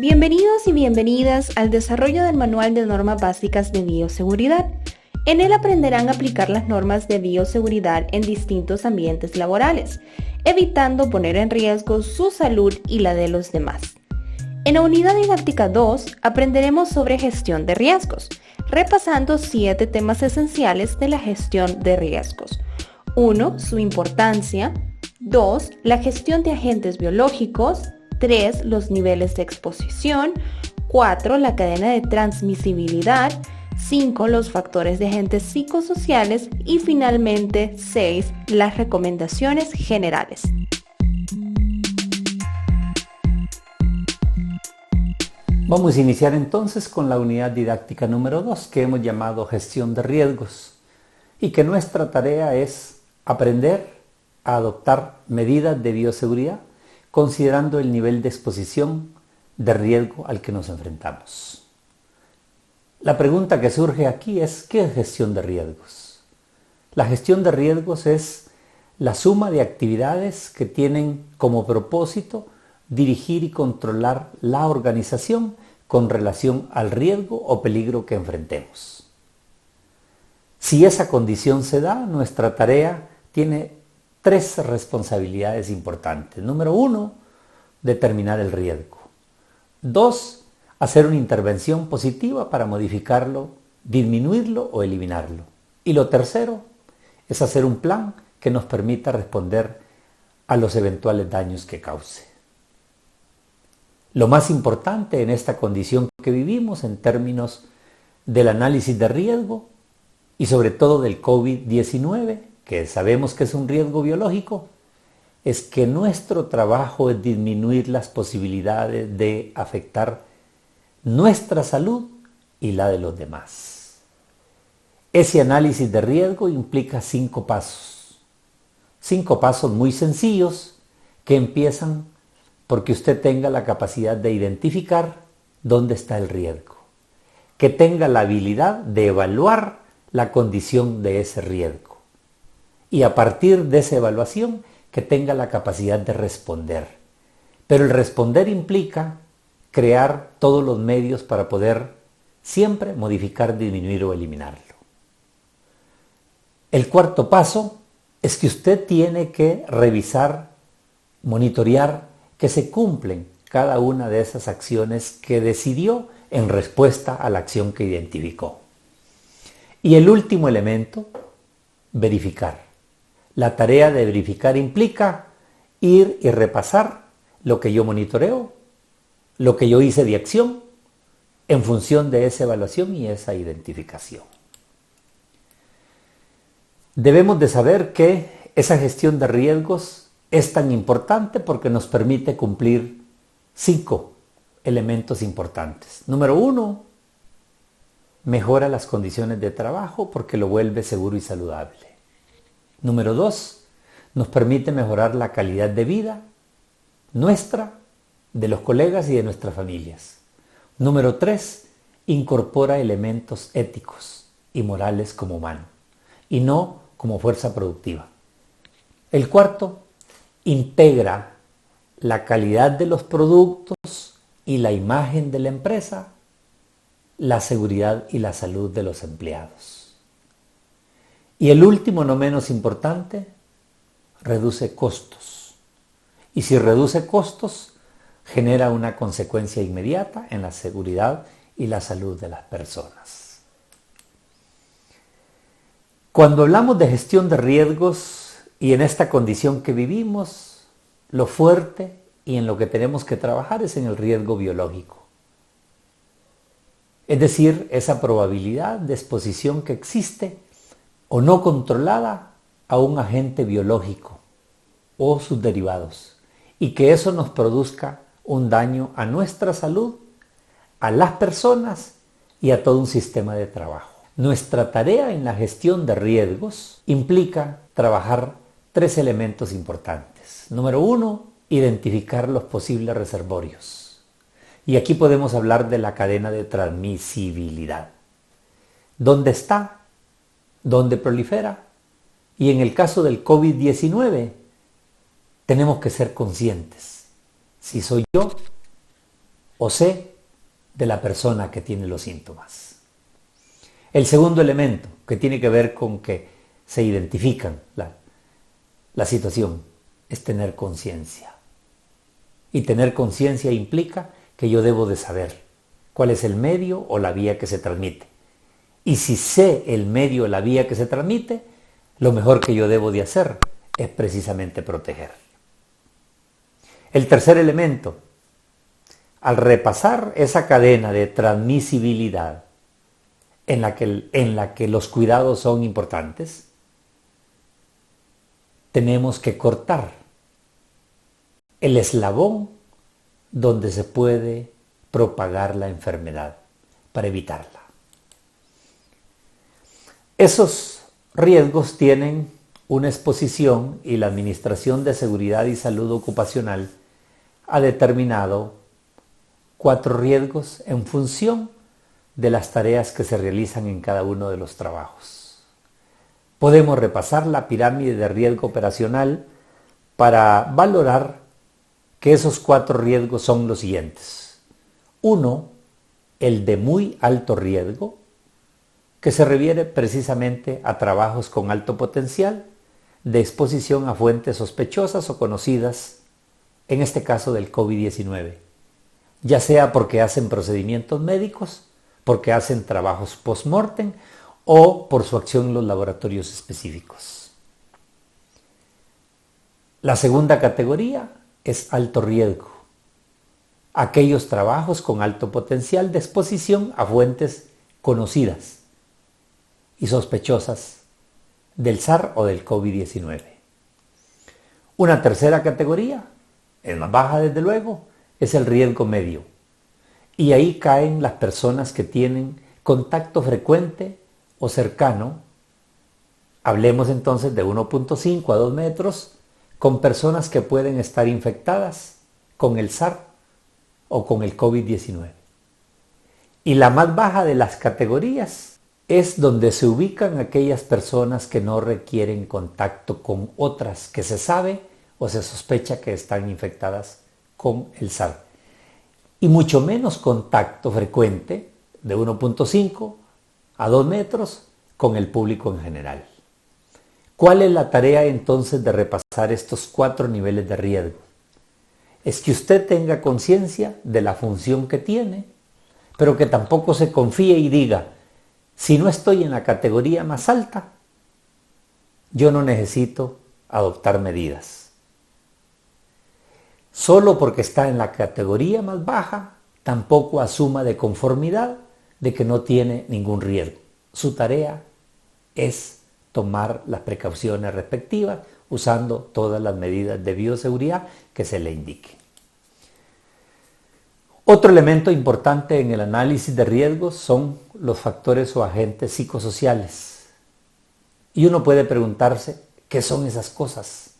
Bienvenidos y bienvenidas al desarrollo del Manual de Normas Básicas de Bioseguridad. En él aprenderán a aplicar las normas de bioseguridad en distintos ambientes laborales, evitando poner en riesgo su salud y la de los demás. En la unidad didáctica 2 aprenderemos sobre gestión de riesgos, repasando 7 temas esenciales de la gestión de riesgos. 1. Su importancia. 2. La gestión de agentes biológicos. 3. Los niveles de exposición. 4. La cadena de transmisibilidad. 5. Los factores de agentes psicosociales. Y finalmente 6. Las recomendaciones generales. Vamos a iniciar entonces con la unidad didáctica número 2 que hemos llamado gestión de riesgos y que nuestra tarea es aprender a adoptar medidas de bioseguridad considerando el nivel de exposición de riesgo al que nos enfrentamos. La pregunta que surge aquí es ¿qué es gestión de riesgos? La gestión de riesgos es la suma de actividades que tienen como propósito dirigir y controlar la organización con relación al riesgo o peligro que enfrentemos. Si esa condición se da, nuestra tarea tiene 3 responsabilidades importantes. Número 1, determinar el riesgo. 2, hacer una intervención positiva para modificarlo, disminuirlo o eliminarlo. Y lo tercero es hacer un plan que nos permita responder a los eventuales daños que cause. Lo más importante en esta condición que vivimos en términos del análisis de riesgo y sobre todo del COVID-19, que sabemos que es un riesgo biológico, es que nuestro trabajo es disminuir las posibilidades de afectar nuestra salud y la de los demás. Ese análisis de riesgo implica 5 pasos. 5 pasos muy sencillos que empiezan porque usted tenga la capacidad de identificar dónde está el riesgo, que tenga la habilidad de evaluar la condición de ese riesgo y a partir de esa evaluación que tenga la capacidad de responder. Pero el responder implica crear todos los medios para poder siempre modificar, disminuir o eliminarlo. El cuarto paso es que usted tiene que revisar, monitorear que se cumplen cada una de esas acciones que decidió en respuesta a la acción que identificó. Y el último elemento, verificar. La tarea de verificar implica ir y repasar lo que yo monitoreo, lo que yo hice de acción, en función de esa evaluación y esa identificación. Debemos de saber que esa gestión de riesgos es tan importante porque nos permite cumplir 5 elementos importantes. Número 1, mejora las condiciones de trabajo porque lo vuelve seguro y saludable. Número 2, nos permite mejorar la calidad de vida nuestra, de los colegas y de nuestras familias. Número 3, incorpora elementos éticos y morales como humano y no como fuerza productiva. El cuarto, integra la calidad de los productos y la imagen de la empresa, la seguridad y la salud de los empleados. Y el último, no menos importante, reduce costos. Y si reduce costos, genera una consecuencia inmediata en la seguridad y la salud de las personas. Cuando hablamos de gestión de riesgos, y en esta condición que vivimos, lo fuerte y en lo que tenemos que trabajar es en el riesgo biológico. Es decir, esa probabilidad de exposición que existe o no controlada a un agente biológico o sus derivados y que eso nos produzca un daño a nuestra salud, a las personas y a todo un sistema de trabajo. Nuestra tarea en la gestión de riesgos implica trabajar 3 elementos importantes. Número 1, identificar los posibles reservorios. Y aquí podemos hablar de la cadena de transmisibilidad. ¿Dónde está? ¿Dónde prolifera? Y en el caso del COVID-19, tenemos que ser conscientes. Si soy yo, o C, de la persona que tiene los síntomas. El segundo elemento, que tiene que ver con que se identifican la situación, es tener conciencia. Y tener conciencia implica que yo debo de saber cuál es el medio o la vía que se transmite. Y si sé el medio o la vía que se transmite, lo mejor que yo debo de hacer es precisamente proteger. El tercer elemento, al repasar esa cadena de transmisibilidad en la que los cuidados son importantes, tenemos que cortar el eslabón donde se puede propagar la enfermedad para evitarla. Esos riesgos tienen una exposición y la Administración de Seguridad y Salud Ocupacional ha determinado 4 riesgos en función de las tareas que se realizan en cada uno de los trabajos. Podemos repasar la pirámide de riesgo operacional para valorar que esos 4 riesgos son los siguientes. 1, el de muy alto riesgo, que se refiere precisamente a trabajos con alto potencial de exposición a fuentes sospechosas o conocidas, en este caso del COVID-19, ya sea porque hacen procedimientos médicos, porque hacen trabajos post-mortem o por su acción en los laboratorios específicos. La segunda categoría es alto riesgo, aquellos trabajos con alto potencial de exposición a fuentes conocidas y sospechosas del SARS o del COVID-19. Una tercera categoría, es más baja desde luego, es el riesgo medio. Y ahí caen las personas que tienen contacto frecuente o cercano, hablemos entonces de 1.5 a 2 metros, con personas que pueden estar infectadas con el SARS o con el COVID-19. Y la más baja de las categorías es donde se ubican aquellas personas que no requieren contacto con otras que se sabe o se sospecha que están infectadas con el SARS. Y mucho menos contacto frecuente de 1.5 a 2 metros con el público en general. ¿Cuál es la tarea entonces de repasar estos 4 niveles de riesgo? Es que usted tenga conciencia de la función que tiene, pero que tampoco se confíe y diga, si no estoy en la categoría más alta, yo no necesito adoptar medidas. Solo porque está en la categoría más baja, tampoco asuma de conformidad de que no tiene ningún riesgo. Su tarea es tomar las precauciones respectivas usando todas las medidas de bioseguridad que se le indiquen. Otro elemento importante en el análisis de riesgos son los factores o agentes psicosociales. Y uno puede preguntarse, ¿qué son esas cosas?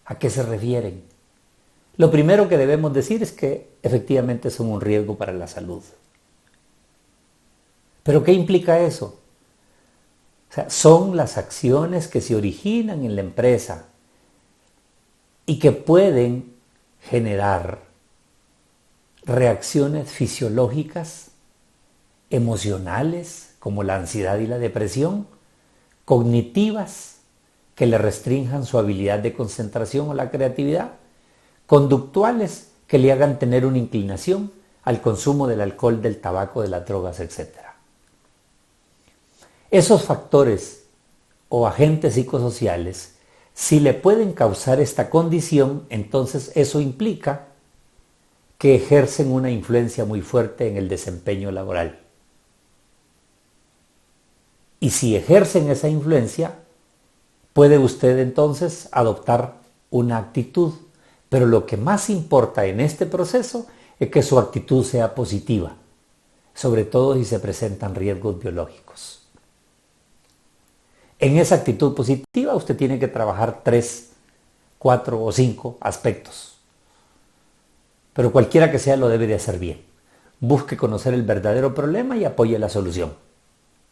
¿A qué se refieren? Lo primero que debemos decir es que efectivamente son un riesgo para la salud. ¿Pero qué implica eso? O sea, son las acciones que se originan en la empresa y que pueden generar reacciones fisiológicas, emocionales, como la ansiedad y la depresión, cognitivas, que le restrinjan su habilidad de concentración o la creatividad, conductuales, que le hagan tener una inclinación al consumo del alcohol, del tabaco, de las drogas, etc. Esos factores o agentes psicosociales, si le pueden causar esta condición, entonces eso implica que ejercen una influencia muy fuerte en el desempeño laboral. Y si ejercen esa influencia, puede usted entonces adoptar una actitud, pero lo que más importa en este proceso es que su actitud sea positiva, sobre todo si se presentan riesgos biológicos. En esa actitud positiva usted tiene que trabajar 3, 4 o 5 aspectos. Pero cualquiera que sea lo debe de hacer bien. Busque conocer el verdadero problema y apoye la solución.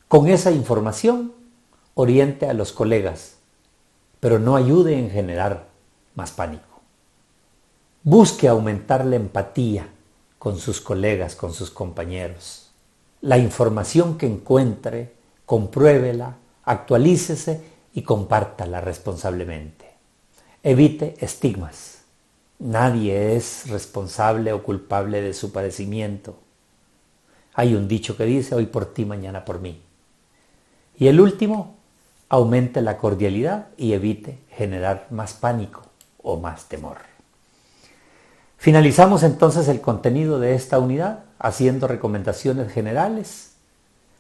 Con esa información, oriente a los colegas, pero no ayude en generar más pánico. Busque aumentar la empatía con sus colegas, con sus compañeros. La información que encuentre, compruébela, actualícese y compártala responsablemente. Evite estigmas. Nadie es responsable o culpable de su padecimiento. Hay un dicho que dice, hoy por ti, mañana por mí. Y el último, aumente la cordialidad y evite generar más pánico o más temor. Finalizamos entonces el contenido de esta unidad haciendo recomendaciones generales,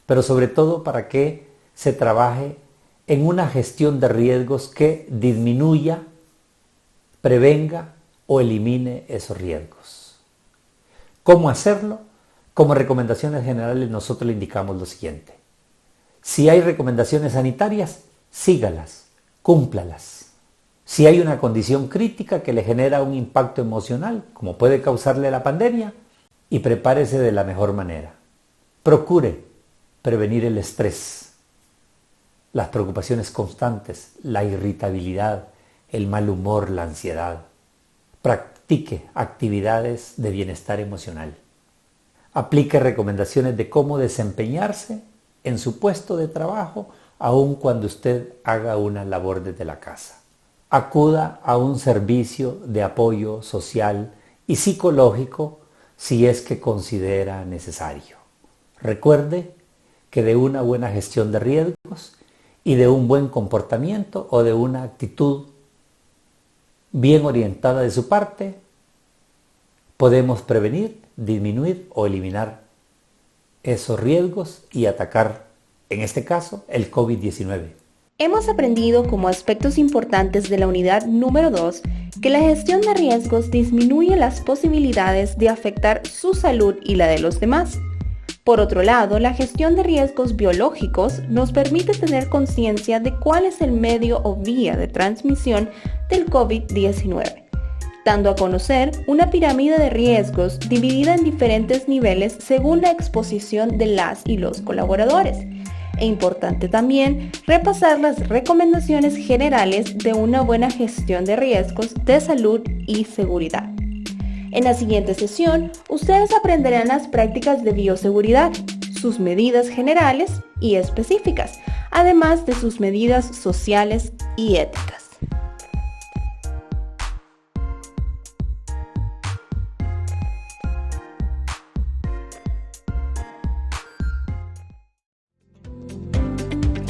pero sobre todo para que se trabaje en una gestión de riesgos que disminuya, prevenga o elimine esos riesgos. ¿Cómo hacerlo? Como recomendaciones generales nosotros le indicamos lo siguiente. Si hay recomendaciones sanitarias, sígalas, cúmplalas. Si hay una condición crítica que le genera un impacto emocional, como puede causarle la pandemia, y prepárese de la mejor manera. Procure prevenir el estrés, las preocupaciones constantes, la irritabilidad, el mal humor, la ansiedad. Practique actividades de bienestar emocional. Aplique recomendaciones de cómo desempeñarse en su puesto de trabajo, aun cuando usted haga una labor desde la casa. Acuda a un servicio de apoyo social y psicológico si es que considera necesario. Recuerde que de una buena gestión de riesgos y de un buen comportamiento o de una actitud bien orientada de su parte, podemos prevenir, disminuir o eliminar esos riesgos y atacar, en este caso, el COVID-19. Hemos aprendido como aspectos importantes de la unidad número 2 que la gestión de riesgos disminuye las posibilidades de afectar su salud y la de los demás. Por otro lado, la gestión de riesgos biológicos nos permite tener conciencia de cuál es el medio o vía de transmisión del COVID-19, dando a conocer una pirámide de riesgos dividida en diferentes niveles según la exposición de las y los colaboradores. Es importante también repasar las recomendaciones generales de una buena gestión de riesgos de salud y seguridad. En la siguiente sesión, ustedes aprenderán las prácticas de bioseguridad, sus medidas generales y específicas, además de sus medidas sociales y éticas.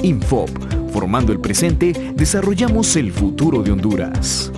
Infop, formando el presente, desarrollamos el futuro de Honduras.